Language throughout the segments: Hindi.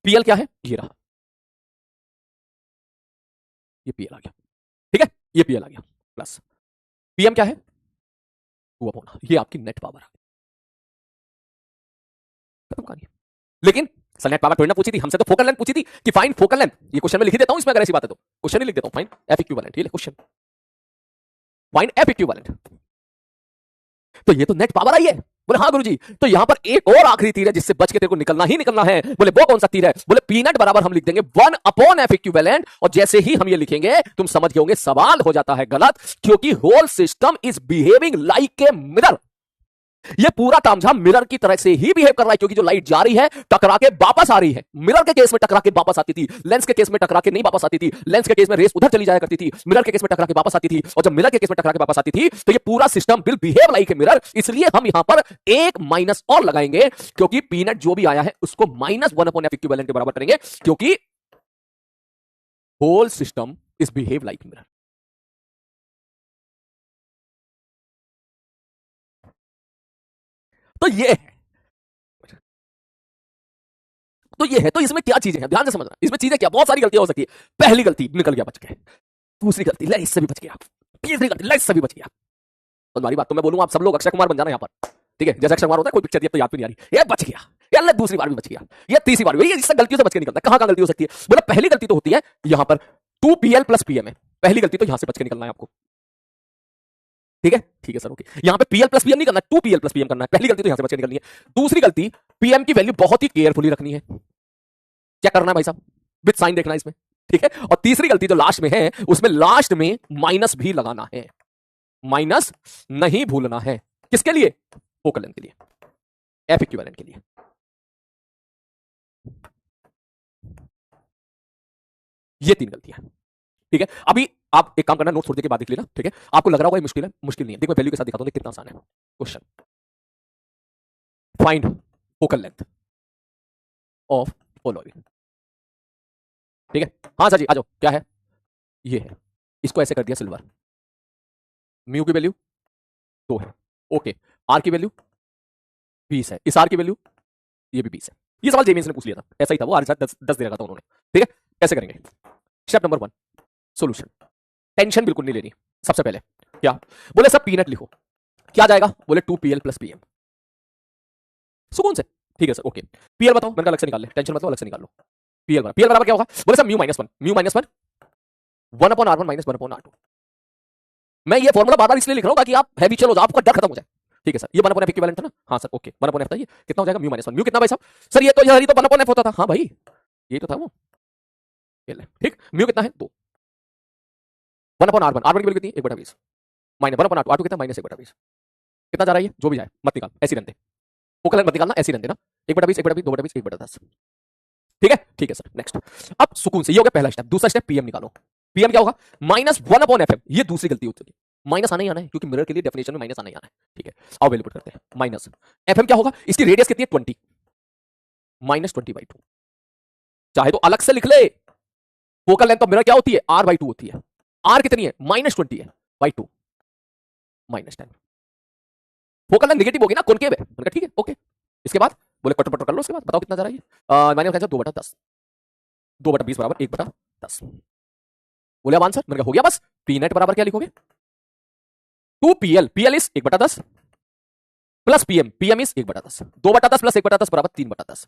पीएल क्या है, ये रहा, ये पीएल आ गया, ठीक है, ये पीएल आ गया, प्लस पीएम क्या है 2/, ये आपकी नेट पावर आ गई, खत्म कहानी। लेकिन सर नेट पावर थोड़ी ना पूछी थी हमसे, तो फोकल लेंथ पूछी थी कि फाइंड फोकल लेंथ, ये क्वेश्चन में लिख देता हूं इसमें, अगर ऐसी बात है तो क्वेश्चन ही लिख देता हूं, फाइंड एफ इक्विवेलेंट, ये ले क्वेश्चन, फाइंड एफ इक्विवेलेंट। तो ये तो नेट पावर आई है, बोले हाँ गुरुजी, तो यहां पर एक और आखिरी तीर है जिससे बच के तेरे को निकलना ही निकलना है, बोले वो कौन सा तीर है, बोले पी नेट बराबर हम लिख देंगे 1/f इक्विवेलेंट, और जैसे ही हम ये लिखेंगे तुम समझ गए होंगे सवाल हो जाता है गलत, क्योंकि whole system is behaving like a mirror, ये पूरा तामझाम मिरर की तरह से ही बिहेव कर रहा है, क्योंकि जो लाइट जा रही है टकरा के वापस आ रही है, मिरर के केस में टकरा के वापस आती थी, लेंस के केस में टकरा के नहीं वापस आती थी, लेंस के केस में रेस उधर चली जाया करती थी, मिरर के केस में टकरा के वापस आती थी, और जब मिरर के केस में टकरा के वापस आती थी तो ये पूरा system will behave like a mirror, इसलिए हम यहां पर एक माइनस और लगाएंगे, क्योंकि पीनट जो भी आया है उसको -1/f इक्विवेलेंट के बराबर करेंगे, क्योंकि whole system is behave like mirror. तो ये है, तो ये है, तो इसमें क्या चीजें हैं ध्यान से समझना, इसमें चीजें क्या, बहुत सारी गलतियां हो सकती है। पहली गलती निकल गया बच गए, दूसरी गलती ले इससे भी बच गया, तीसरी गलती ले इससे भी बच गया। तो तुम्हारी बात तो मैं बोलूं आप सब लोग अक्षय कुमार बन जाना यहां पर, ठीक है, जैसे अक्षय कुमार होता है कोई पिक्चर तो याद भी नहीं आ रही, ये बच गया, ये अल्लाह दूसरी बार भी बच गया, ये तीसरी बार भी, ये इससे गलतियों से बच के निकलता है। कहां कहां गलती हो सकती है, बोला पहली गलती तो होती है यहां पर 2pl + pm है, पहली गलती तो यहां से बच के निकलना है आपको, ठीक है, ठीक है सर, ओके, यहां पे pl + pm नहीं करना, 2pl + pm करना है, पहली गलती तो यहां से बच के निकलनी है। दूसरी गलती pm की वैल्यू बहुत ही केयरफुली रखनी है, क्या करना है भाई साहब, विद साइन देखना है इसमें, ठीक है। और तीसरी गलती जो लास्ट में है उसमें लास्ट में माइनस भी लगाना है, माइनस नहीं भूलना है, किसके लिए, फोकल लेंथ के लिए, एफ इक्विवेलेंट के लिए। ये 3 गलतियां, ठीक है। अभी आप एक काम करना, नोट थोड़ी देर के बाद लिख लेना, ठीक है। आपको लग रहा होगा ये मुश्किल है, मुश्किल नहीं है, देखो मैं वैल्यू के साथ दिखाता हूं कितना आसान है। Question, find focal length of following, ठीक है। हाँ सर जी आ जाओ, क्या है, ये है, इसको ऐसे कर दिया सिल्वर, म्यू की वैल्यू 2 है, ओके, आर की वैल्यू 20 है, इस आर की वैल्यू ये भी 20 है। ये सवाल जेमेंस ने पूछ लिया था, ऐसा ही था, वो आर 10 दे रखा था उन्होंने, ठीक है। कैसे करेंगे, स्टेप नंबर 1 सॉल्यूशन, टेंशन बिल्कुल नहीं लेनी। सबसे पहले क्या बोले, सब पीनट लिखो, क्या जाएगा, बोले 2pl + pm, सुकून से, ठीक है सर, ओके। पीएल बताओ, मैंने कहा अलग से निकाल ले, टेंशन मतलब अलग से निकाल लो। पीएल बराबर क्या होगा, बोले सर μ-1 1/r1 - 1/r2। मैं ये फॉर्मूला बार बार इसलिए लिख रहा हूं ताकि आप हैबिचुअल हो जाओ, आपका डर खत्म हो जाए, ठीक है सर। ये 1/f इक्विवेलेंट था ना, हाँ सर, ओके, 1/f था, ये कितना हो जाएगा μ-1, म्यू कितना भाई साहब, सर ये तो 1/f होता था, हाँ भाई ये तो था वो, ठीक, म्यू कितना है 2, 1/r1, r1 की वैल्यू कितनी 1/20, -1/r2, r2 कितना -1/20, कितना जा रहा है ये, जो भी जाए मत निकाल, ऐसी रहते फोकल लेंथ मत निकालना, ऐसी रहते ना, 1/20 1/20 2/20 1/10, ठीक है, ठीक है सर। नेक्स्ट, अब सुकून से, ये हो गया पहला स्टेप। दूसरा स्टेप पीएम निकालो, पीएम क्या होगा, -1/fm, ये दूसरी गलती होती है, माइनस आना ही आना है, क्योंकि मिरर के लिए डेफिनेशन में माइनस आना ही आना है, ठीक है। आओ वैल्यू पुट करते हैं, माइनस एफएम क्या होगा, इसकी रेडियस कितनी है 20, -20/2, चाहे तो अलग से लिख ले, फोकल लेंथ ऑफ मिरर क्या होती है, r/2 होती है, r कितनी है -20 है, -2 -10, फोकल लेंथ नेगेटिव होगी ना, कॉनकेव है, मैंने कहा ठीक है, ओके। इसके बाद बोले पटर पटर कर लो, उसके बाद बताओ कितना जा रहा है, मैंने कहा 2/10, 2/20 बराबर 1/10, बोले अब आंसर, मैंने कहा हो गया बस। पी नेट बराबर क्या लिखोगे, 2pl, pl is 1/10 plus pm, pm is 1/10, 2/10 plus 1/10 बराबर 3/10,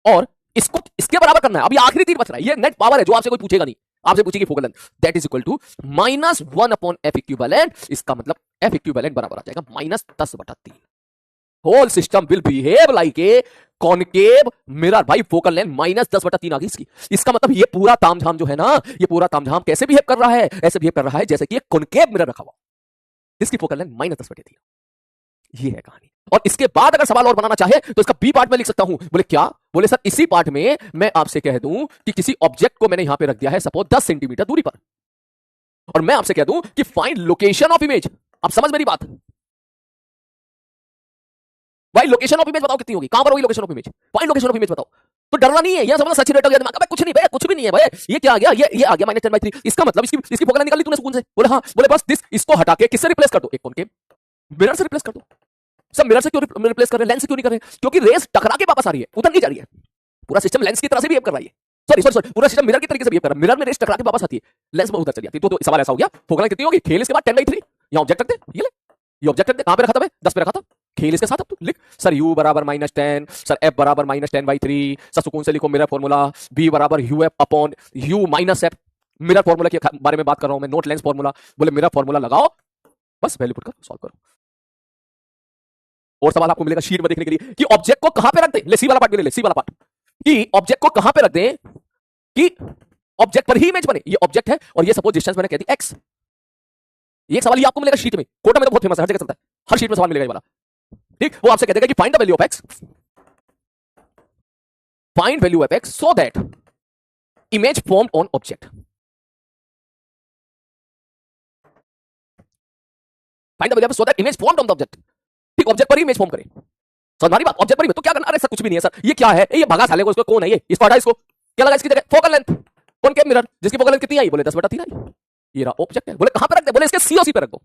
और इसको इसके बराबर करना है। अभी आखिरी तीर बच रहा है, ये नेट पावर है जो आपसे कोई पूछेगा नहीं, आपसे पूछेगी focal length, that is equal to -1/f equivalent, इसका मतलब f इक्विवेलेंट बराबर आ जाएगा -10/3। Whole system will behave like a concave mirror, भाई फोकल लेंथ -10/3 आ गई इसकी, इसका मतलब ये पूरा तामझाम जो है ना, ये पूरा तामझाम कैसे बिहेव कर रहा है, ऐसे बिहेव कर रहा है जैसे कि एक कॉनकेव मिरर रखा हुआ, इसकी फोकल लेंथ -10/3, ये है कहानी। और इसके बाद अगर सवाल और बनाना चाहे तो इसका बी पार्ट में लिख सकता हूं, बोले क्या, बोले सर इसी पार्ट में मैं आपसे कह दूं कि किसी ऑब्जेक्ट को मैंने यहां पे रख दिया है सपोज 10 सेंटीमीटर दूरी पर, और मैं आपसे कह दूं कि फाइंड लोकेशन ऑफ इमेज। अब समझ मेरी बात भाई, लोकेशन ऑफ इमेज बताओ कितनी होगी, कहां पर होगी location of image, find location of image बताओ। तो डरना नहीं है, यहां समझना सच रेट हो गया दिमाग में, कुछ नहीं भाई, कुछ भी नहीं है भाई, ये क्या आ गया, ये आ गया -10/3, इसका मतलब इसकी फोकल निकाल ली तूने सुकून से, बोले हाँ, बोले बस दिस, इसको हटा के किससे रिप्लेस कर दो, एक कॉनकेव मिरर से रिप्लेस कर दो। सब मिरर से क्यों रिप्लेस कर रहे हैं, लेंस से क्यों नहीं कर रहे हैं, क्योंकि रेस टकरा के वापस आ रही है, उधर नहीं जा रही है, पूरा सिस्टम लेंस की तरह से बिहेव कर रहा है, सॉरी सॉरी सॉरी, पूरा सिस्टम मिरर की तरीके से बिहेव कर रहा है। मिरर में रेस टकरा के वापस आती है, लेंस में उधर चली जाती है। तो सवाल ऐसा हो गया, फोकल लेंथ कितनी होगी? खेल इसके बाद 10/3। यहाँ ऑब्जेक्ट रखते, ये ले, ये ऑब्जेक्ट रखते, कहां पे रखा था मैं? 10 पे रखा था। खेल इसके साथ, अब तू लिख सर u बराबर -10, सर f बराबर -10/3, सर सुकून से लिखो मिरर फॉर्मूला b बराबर uf upon u minus f। Mirror formula के बारे में बात कर रहा हूं मैं, नोट लेंस फॉर्मूला। बोले मिरर फॉर्मूला लगाओ, बस वैल्यू पुट करो, सॉल्व करो। और सवाल आपको मिलेगा शीट में देखने के लिए कि ऑब्जेक्ट को कहां पे रख दें। ले सी वाला पार्ट भी ले, सी वाला पार्ट कि ऑब्जेक्ट को कहां पे रख दें कि ऑब्जेक्ट पर ही इमेज बने। ये ऑब्जेक्ट है और ये सपोज डिस्टेंस मैंने कह दी x। ये एक सवाल ये आपको मिलेगा शीट में, कोटा में तो बहुत फेमस है, हर जगह चलता है, हर शीट में सवाल मिलेगा ये वाला। ठीक, वो आपसे कह देगा कि find the value of x, find value of x so that image formed on object. Find the value of so that image formed on the object. ठीक, ऑब्जेक्ट पर ही इमेज फॉर्म करे। समझ बात? ऑब्जेक्ट पर ही तो क्या करना? अरे सर कुछ भी नहीं है सर, ये क्या है? ये भगा साले को, इसको कौन है ये? इसको हटा, इसको क्या लगा इसकी जगह? फोकल लेंथ, कॉनकेव मिरर, जिसकी फोकल लेंथ कितनी आई? बोले 10/3 आई। ये रहा ऑब्जेक्ट है। बोले कहां पे रख दे? बोले इसके सीओसी पे रख दो।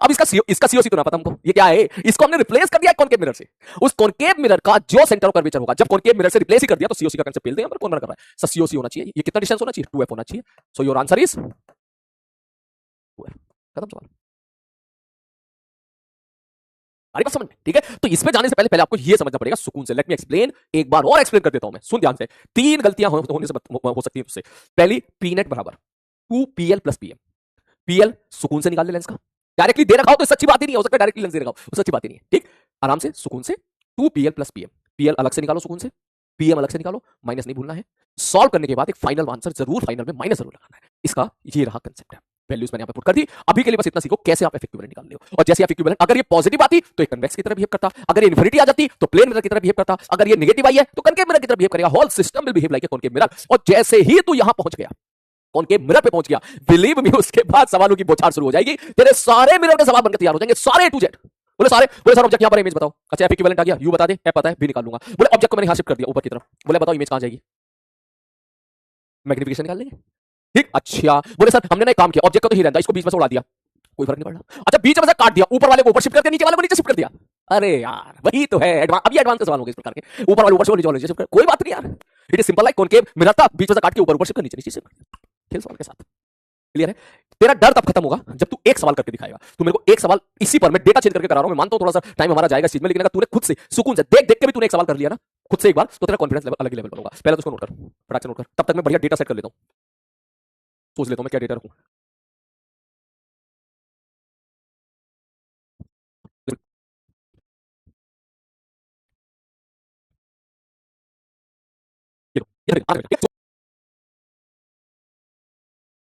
अब इसका सीओसी तो ना पता हमको, ये क्या है? इसको हमने रिप्लेस कर दिया कॉनकेव मिरर से। उस कॉनकेव मिरर का जो सेंटर ऑफ कर्वेचर होगा, जब कॉनकेव मिरर से रिप्लेस ही कर दिया तो सीओसी का कांसेप्ट पेल दे। हम कौन कर रहा है सर? सीओसी होना चाहिए। ये कितना डिस्टेंस होना चाहिए? 2f होना चाहिए। So your answer is 2f। खत्म सवाल। अरे बस समझ में, ठीक है? तो इसमें जाने से पहले पहले आपको ये समझना पड़ेगा सुकून से। लेट मी एक्सप्लेन, एक बार और एक्सप्लेन कर देता हूं मैं, सुन ध्यान से। 3 गलतियां होने से हो सकती है उससे। पहली, पी नेट बराबर 2pl प्लस pm। pl सुकून से निकाल ले लेंस का, डायरेक्टली दे रखा हो तो सच्ची बात ही नहीं हो सकता, डायरेक्टली लेंस दे रखा हो सच्ची बात ही नहीं है। ठीक, आराम से सुकून से 2pl प्लस pm, pl अलग से निकालो सुकून से, pm अलग से निकालो, माइनस नहीं भूलना है। सॉल्व करने के बाद एक फाइनल आंसर जरूर, फाइनल में माइनस जरूर लगाना है। इसका ये रहा कंसेप्ट है। वैल्यूज मैंने यहां पे पुट कर दी। अभी के लिए बस इतना सीखो कैसे आप इक्विवेलेंट निकाल लो। और जैसे आप इक्विवेलेंट, अगर ये पॉजिटिव आती तो ये कन्वेक्स की तरह बिहेव करता, अगर ये इन्फिनिटी आ जाती तो प्लेन मिरर की तरह बिहेव करता, अगर ये नेगेटिव आई है तो कनकेव मिरर की तरह बिहेव करेगा। Whole system will behave like a concave mirror. और जैसे ही तू यहां पहुंच गया, कॉनकेव मिरर पे पहुंच गया, बिलीव मी, उसके बाद सवालों की बौछार शुरू हो जाएगी। तेरे सारे मिरर के सवाल बनकर तैयार हो जाएंगे, सारे A to Z। बोले सर ऑब्जेक्ट यहां पर इमेज बताओ। अच्छा एफ इक्विवेलेंट आ गया, यू बता दे, एफ पता है, बी निकाल लूंगा। बोले ऑब्जेक्ट को मैंने यहां शिफ्ट कर दिया ऊपर की तरफ, बोले बताओ इमेज कहां जाएगी? मैग्निफिकेशन निकाल लेंगे। ठीक, अच्छा बोले सर हमने ना एक काम किया, ऑब्जेक्ट को तो ही रहता, इसको बीच में से उड़ा दिया, कोई फर्क नहीं पड़ रहा। अच्छा बीच में से काट दिया, ऊपर वाले को ऊपर शिफ्ट करके नीचे वाले को नीचे शिफ्ट कर दिया। अरे यार वही तो है अभी एडवांस सवाल हो गए इस प्रकार के, ऊपर वाले ऊपर से नीचे शिफ्ट कर, कोई बात नहीं यार, it is simple like concave mirror था, बीच में से काट के ऊपर ऊपर शिफ्ट कर, नीचे नीचे शिफ्ट कर। खेल सवाल के साथ क्लियर है? तेरा डर तब खत्म होगा जब तू एक सवाल करके दिखाएगा। तू मेरे को एक सवाल इसी पर मैं डेटा चेंज करके करा रहा हूं, मैं मानता हूं थोड़ा सा टाइम हमारा जाएगा इस चीज में, लेकिन अगर तूने खुद से सुकून से देख देख के भी तूने एक सवाल कर लिया ना खुद से एक बार, तो तेरा कॉन्फिडेंस लेवल अलग लेवल पर होगा। पहले तो उसको नोट कर, फटाक से नोट कर, तब तक मैं बढ़िया डेटा सेट कर लेता हूं, सोच लेता हूं मैं क्या डेटा रखूं।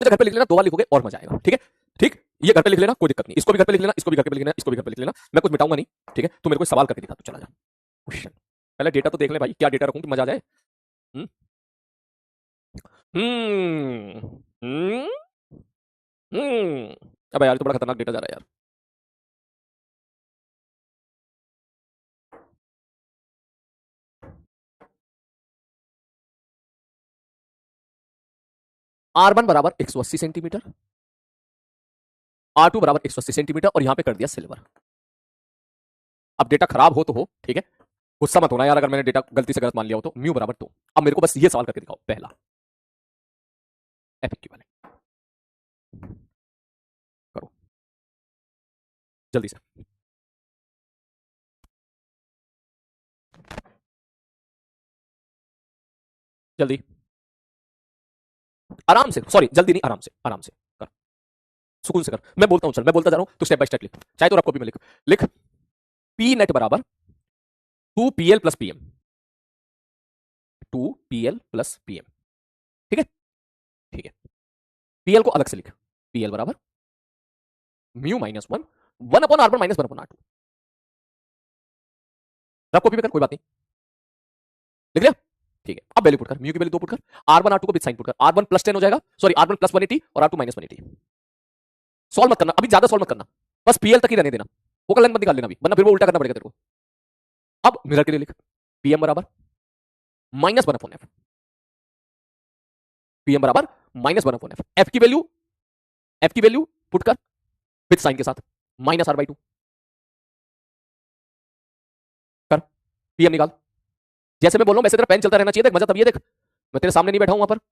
घर पे लिख लेना, 2 बार लिखोगे और मजा आएगा। ठीक है? ठीक, ये घर पे लिख लेना, कोई दिक्कत नहीं, इसको भी घर पे लिख लेना, इसको भी घर पे लिख लेना, इसको भी घर पे लिख लेना, मैं कुछ मिटाऊंगा नहीं। ठीक है? तू मेरे को सवाल करके दिखा, तू चला जा क्वेश्चन। पहले डेटा तो देख ले भाई, क्या डेटा रखूं कि मजा आ जाए। हम्म हम्म हम्म अबे यार तो बड़ा खतरनाक डेटा जा रहा है यार। R1 बराबर 180 सेंटीमीटर, R2 बराबर 180 सेंटीमीटर, और यहां पे कर दिया सिल्वर। अब डेटा खराब हो तो हो, ठीक है, गुस्सा मत होना यार अगर मैंने डेटा गलती से गलत मान लिया हो तो। म्यू बराबर 2। अब मेरे को बस ये सवाल करके दिखाओ, पहला एफ इक्विवेलेंट करो जल्दी से, जल्दी, आराम से, सॉरी जल्दी नहीं, आराम से, आराम से कर, सुकून से कर। मैं बोलता हूं, चल मैं बोलता जा रहा हूं तो स्टेप बाय स्टेप लिख, चाहे तो रफ कॉपी में लिख। लिख पी नेट बराबर 2pl plus pm, 2pl plus pm। ठीक है? ठीक है, pl को अलग से लिख, pl बराबर mu minus 1 1 upon r1 minus 1 upon r2। Rough copy में कर, कोई बात नहीं, लिख लिया? ठीक है, अब वैल्यू पुट कर, म्यू की वैल्यू 2 पुट कर, r1 r2 को विद साइन पुट कर, r1 प्लस 10 हो जाएगा, सॉरी r1 प्लस 180 और r2 माइनस 180। सॉल्व मत करना अभी, ज्यादा सॉल्व मत करना, बस पीएल तक ही रहने देना, फोकल लेंथ मत निकाल लेना अभी, वरना फिर वो उल्टा करना पड़ेगा तेरे को। अब मिरर के लिए लिख, पीएम बराबर -1 अपॉन एफ, पीएम बराबर -1 अपॉन एफ, एफ की वैल्यू पुट कर विद साइन के साथ, -r/2 कर, पीएम निकाल, जैसे मैं बोल रहा हूं वैसे तेरा पेन चलता रहना चाहिए। देख मजा तब ये देख, मैं तेरे सामने नहीं बैठा हूं वहां पर,